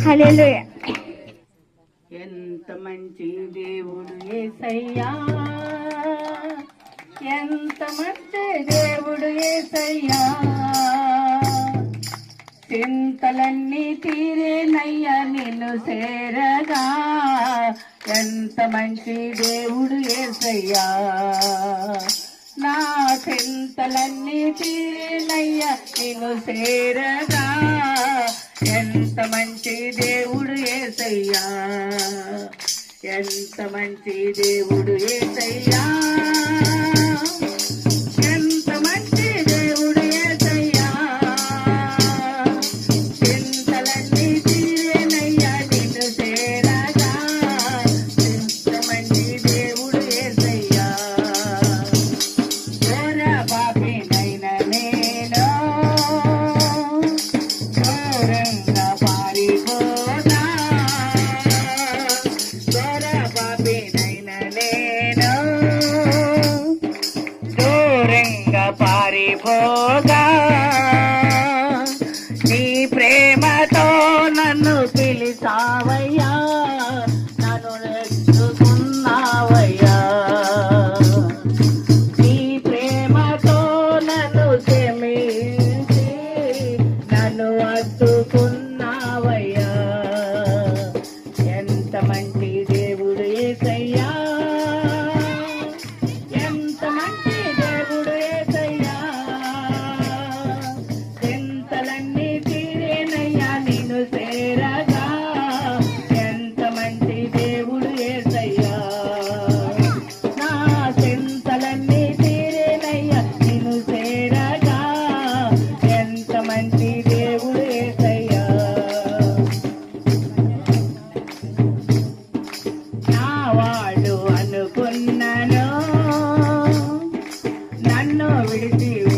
హల్లెలూయా. ఎంత మంచి దేవుడు యేసయ్యా, ఎంత మంచి దేవుడు యేసయ్యా, చింతలన్నీ తీరేనయ్యా నిన్ను చేరగా. ఎంత మంచి దేవుడు యేసయ్యా, నా చింతలన్నీ తీరేనయ్యా నిన్ను చేరగా. ఎంత మంచి దేవుడు యేసయ్యా, ఎంత మంచి దేవుడు యేసయ్యా, ఎంత మంచి దేవుడు యేసయ్యా, చింతలన్నీ తీరేనయ్యా నిన్ను చేరగా. ఎంత మంచి దేవుడు యేసయ్యా, ఘోర పాపినైన నేను ఘోరంగా పారిపోతా, ఘోర పాపినైన నేను దూరంగా పారిపోగా. నీ ప్రేమతో నన్ను పిలిచావయ్యా, నన్ను నెచ్చుకున్నావయ్యా, నీ ప్రేమతో నన్ను క్షమించి నన్ను హత్తుకున్నావయ్యా. ఎంత మంచి దేవుడు యేసయ్యా, ఎంత మంచి దేవుడు యేసయ్యా, చింతలన్నీ తీరేనయ్యా నిన్ను చేరగా. నన్ను విడిచి